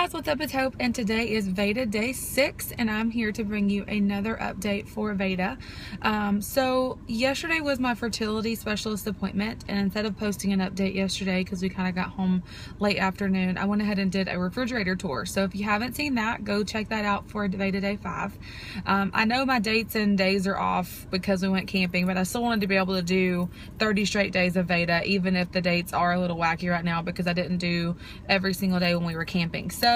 guys, what's up? It's Hope, and today is VEDA day 6, and I'm here to bring you another update for VEDA. So yesterday was my fertility specialist appointment, and instead of posting an update yesterday because we kind of got home late afternoon, I went ahead and did a refrigerator tour. So if you haven't seen that, go check that out for VEDA day 5. I know my dates and days are off because we went camping, but I still wanted to be able to do 30 straight days of VEDA, even if the dates are a little wacky right now because I didn't do every single day when we were camping. So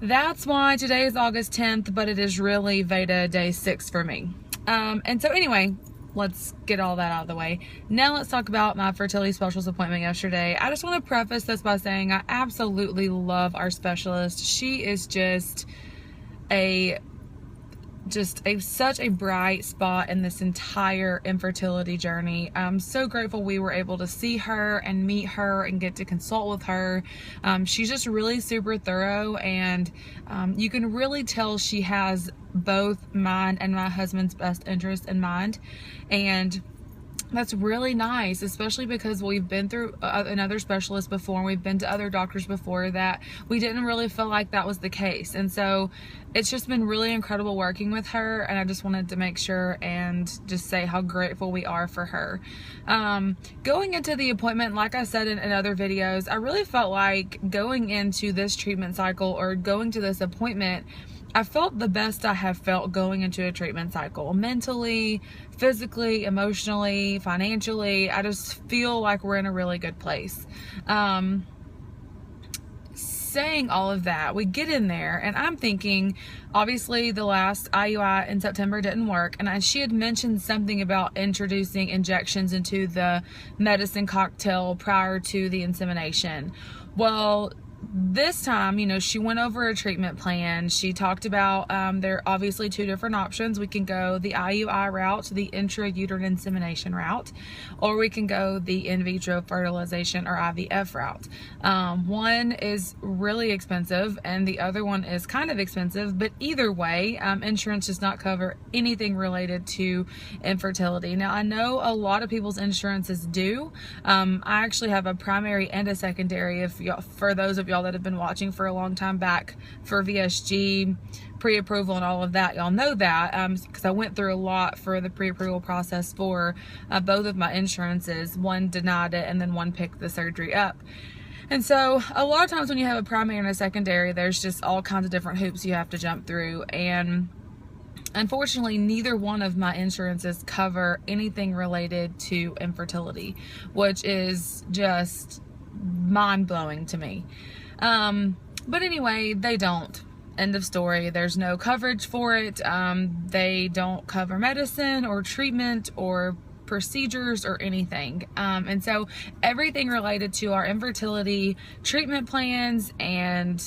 that's why today is August 10th, but it is really VEDA day 6 for me. And so anyway, let's get all that out of the way. Now let's talk about my fertility specialist appointment yesterday. I just want to preface this by saying I absolutely love our specialist. She is just such a bright spot in this entire infertility journey. I'm so grateful we were able to see her and meet her and get to consult with her. She's just really super thorough, and you can really tell she has both mine and my husband's best interest in mind, and that's really nice, especially because we've been through another specialist before, and we've been to other doctors before that we didn't really feel like that was the case. And so it's just been really incredible working with her, and I just wanted to make sure and just say how grateful we are for her. Going into the appointment, like I said in other videos, I really felt like going into this treatment cycle or going to this appointment, I felt the best I have felt going into a treatment cycle. Mentally, physically, emotionally, financially, I just feel like we're in a really good place. Saying all of that, we get in there, and I'm thinking, obviously the last IUI in September didn't work, and she had mentioned something about introducing injections into the medicine cocktail prior to the insemination. Well, this time, you know, she went over a treatment plan. She talked about there are obviously two different options. We can go the IUI route, the intrauterine insemination route, or we can go the in vitro fertilization or IVF route. One is really expensive and the other one is kind of expensive, but either way, insurance does not cover anything related to infertility. Now, I know a lot of people's insurances do. I actually have a primary and a secondary. For those of y'all that have been watching for a long time back for VSG pre-approval and all of that, y'all know that because I went through a lot for the pre-approval process for both of my insurances. One denied it and then one picked the surgery up. And so a lot of times when you have a primary and a secondary, there's just all kinds of different hoops you have to jump through, and unfortunately, neither one of my insurances cover anything related to infertility, which is just mind-blowing to me. But anyway, they don't. End of story. There's no coverage for it. They don't cover medicine or treatment or procedures or anything. And so everything related to our infertility treatment plans and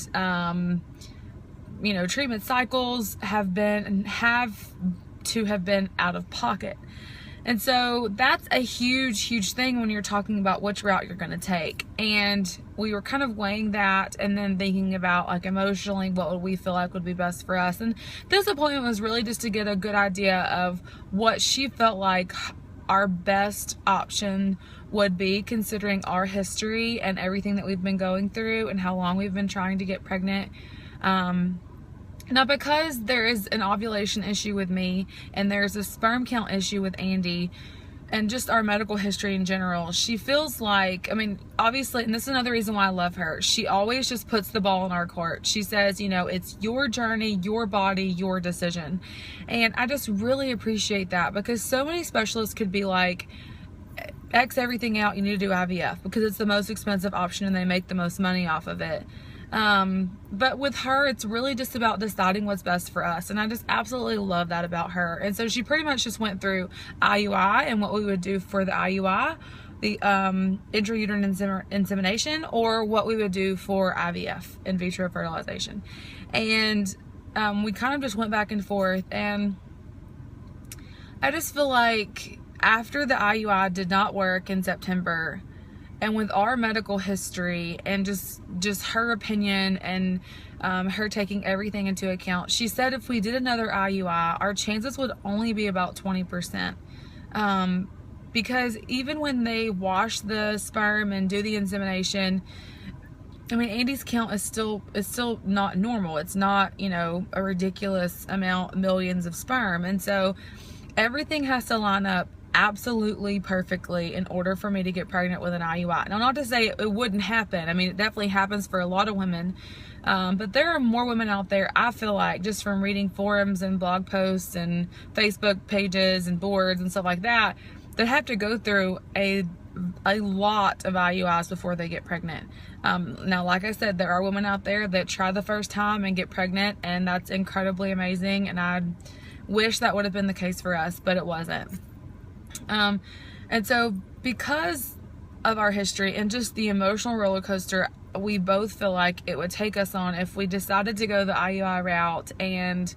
you know, treatment cycles have been out of pocket. And so that's a huge thing when you're talking about which route you're going to take. And we were kind of weighing that and then thinking about, like, emotionally, what would we feel like would be best for us. And this appointment was really just to get a good idea of what she felt like our best option would be, considering our history and everything that we've been going through and how long we've been trying to get pregnant. Now, because there is an ovulation issue with me and there's a sperm count issue with Andy and just our medical history in general, she feels like, I mean, obviously, and this is another reason why I love her, she always just puts the ball in our court. She says, you know, it's your journey, your body, your decision. And I just really appreciate that, because so many specialists could be like, X everything out, you need to do IVF because it's the most expensive option and they make the most money off of it. But with her, it's really just about deciding what's best for us. And I just absolutely love that about her. And so she pretty much just went through IUI and what we would do for the IUI, the intrauterine insemination, or what we would do for IVF, in vitro fertilization. And we kind of just went back and forth. And I just feel like after the IUI did not work in September, and with our medical history and just her opinion and her taking everything into account, she said if we did another IUI, our chances would only be about 20%. Because even when they wash the sperm and do the insemination, I mean, Andy's count is still not normal. It's not, you know, a ridiculous amount, millions of sperm. And so everything has to line up absolutely perfectly in order for me to get pregnant with an IUI. Now, not to say it wouldn't happen. I mean, it definitely happens for a lot of women. But there are more women out there, I feel like, just from reading forums and blog posts and Facebook pages and boards and stuff like that, that have to go through a lot of IUIs before they get pregnant. Now, like I said, there are women out there that try the first time and get pregnant, and that's incredibly amazing, and I wish that would have been the case for us, but it wasn't. And so because of our history and just the emotional roller coaster we both feel like it would take us on if we decided to go the IUI route and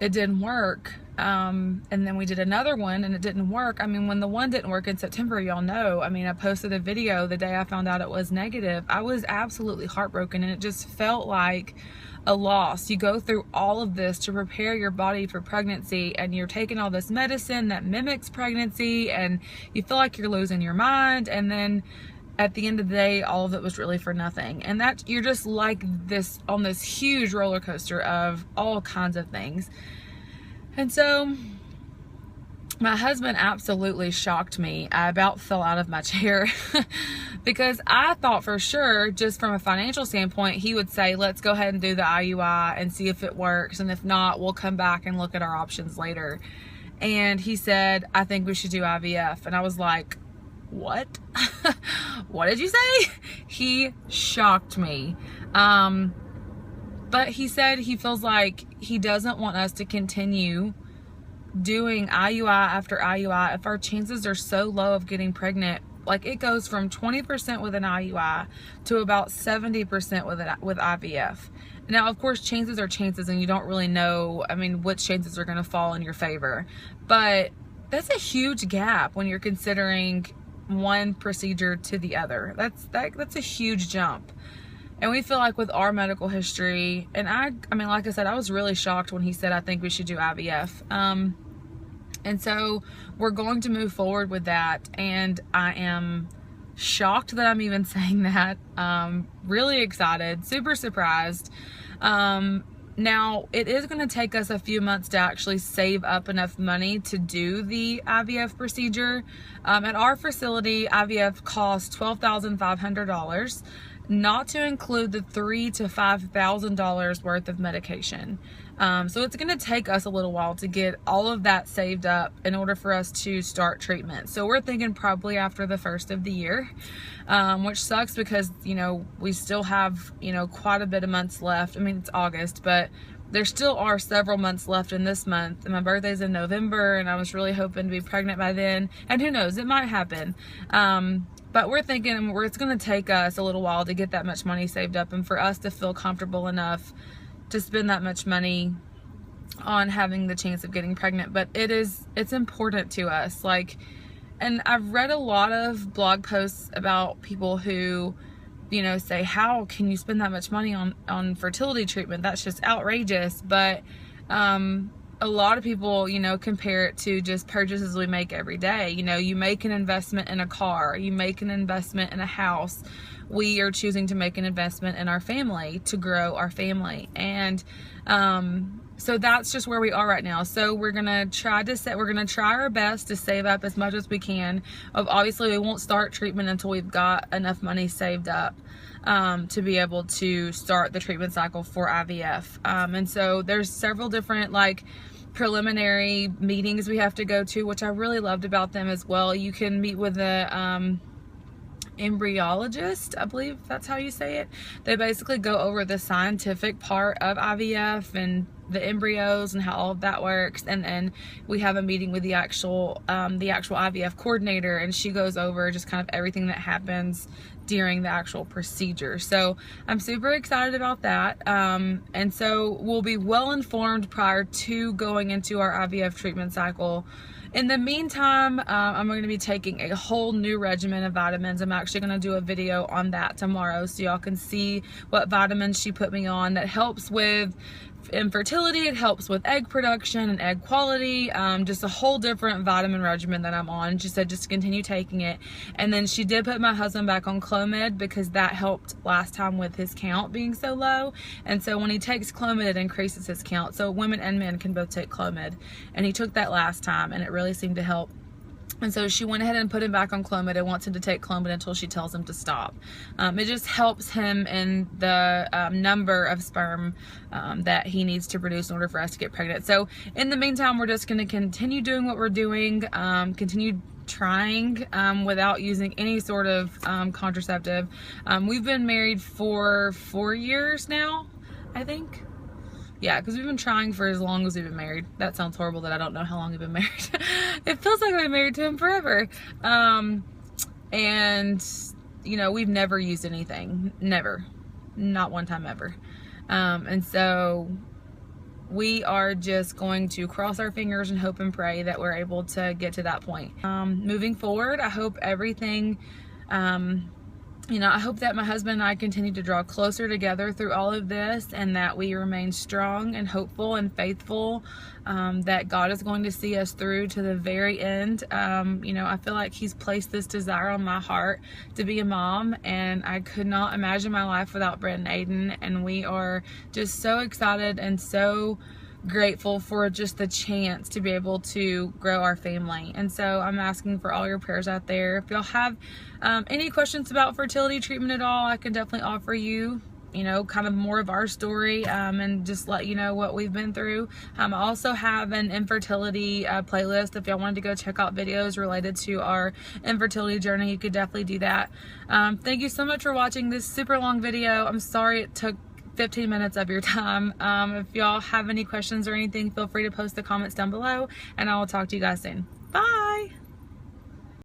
it didn't work, and then we did another one and it didn't work. I mean, when the one didn't work in September, y'all know, I mean, I posted a video the day I found out it was negative. I was absolutely heartbroken, and it just felt like a loss. You go through all of this to prepare your body for pregnancy, and you're taking all this medicine that mimics pregnancy, and you feel like you're losing your mind, and then at the end of the day, all of it was really for nothing. And that you're just like this on this huge roller coaster of all kinds of things. And so my husband absolutely shocked me. I about fell out of my chair because I thought for sure, just from a financial standpoint, he would say, let's go ahead and do the IUI and see if it works. And if not, we'll come back and look at our options later. And he said, I think we should do IVF. And I was like, what? What did you say? He shocked me. But he said he feels like he doesn't want us to continue doing IUI after IUI if our chances are so low of getting pregnant. Like, it goes from 20% with an IUI to about 70% with IVF. Now, of course, chances are chances, and you don't really know, I mean, which chances are going to fall in your favor. But that's a huge gap when you're considering one procedure to the other. That's a huge jump. And we feel like with our medical history, and I mean, like I said, I was really shocked when he said, I think we should do IVF. And so we're going to move forward with that. And I am shocked that I'm even saying that. Really excited, super surprised. Now, it is going to take us a few months to actually save up enough money to do the IVF procedure. At our facility, IVF costs $12,500, not to include the $3,000 to $5,000 worth of medication. So it's going to take us a little while to get all of that saved up in order for us to start treatment. So we're thinking probably after the first of the year, which sucks because, you know, we still have, you know, quite a bit of months left. I mean, it's August, but there still are several months left in this month. And my birthday's in November, and I was really hoping to be pregnant by then. And who knows, it might happen. But we're thinking it's going to take us a little while to get that much money saved up and for us to feel comfortable enough to spend that much money on having the chance of getting pregnant. But it's important to us. Like, and I've read a lot of blog posts about people who, you know, say, how can you spend that much money on fertility treatment? That's just outrageous. But a lot of people, you know, compare it to just purchases we make every day. You know, you make an investment in a car, you make an investment in a house. We are choosing to make an investment in our family to grow our family. And so that's just where we are right now. So we're gonna try our best to save up as much as we can. Obviously, we won't start treatment until we've got enough money saved up to be able to start the treatment cycle for IVF. And so there's several different, like, preliminary meetings we have to go to, which I really loved about them as well. You can meet with a embryologist, I believe that's how you say it. They basically go over the scientific part of IVF and the embryos and how all of that works. And then we have a meeting with the actual IVF coordinator, and she goes over just kind of everything that happens during the actual procedure. So I'm super excited about that. And so we'll be well informed prior to going into our IVF treatment cycle. In the meantime, I'm going to be taking a whole new regimen of vitamins. I'm actually going to do a video on that tomorrow so y'all can see what vitamins she put me on that helps with infertility. It helps with egg production and egg quality. Just a whole different vitamin regimen that I'm on. She said just continue taking it. And then she did put my husband back on Clomid because that helped last time with his count being so low. And so when he takes Clomid, it increases his count. So women and men can both take Clomid. And he took that last time and it really seemed to help. And so she went ahead and put him back on Clomid and wants him to take Clomid until she tells him to stop. It just helps him in the number of sperm that he needs to produce in order for us to get pregnant. So in the meantime, we're just going to continue doing what we're doing, continue trying without using any sort of contraceptive. We've been married for 4 years now, I think. Yeah, because we've been trying for as long as we've been married. That sounds horrible that I don't know how long we've been married. It feels like I've been married to him forever. And, you know, we've never used anything. Never. Not one time ever. And so we are just going to cross our fingers and hope and pray that we're able to get to that point. Moving forward, I hope everything... you know, I hope that my husband and I continue to draw closer together through all of this, and that we remain strong and hopeful and faithful, that God is going to see us through to the very end. You know, I feel like He's placed this desire on my heart to be a mom, and I could not imagine my life without Brent and Aiden, and we are just so excited and so grateful for just the chance to be able to grow our family. And so I'm asking for all your prayers out there. If y'all have any questions about fertility treatment at all, I can definitely offer you, you know, kind of more of our story, and just let you know what we've been through. I also have an infertility playlist. If y'all wanted to go check out videos related to our infertility journey, you could definitely do that. Thank you so much for watching this super long video. I'm sorry it took 15 minutes of your time. If y'all have any questions or anything, feel free to post the comments down below, and I will talk to you guys soon.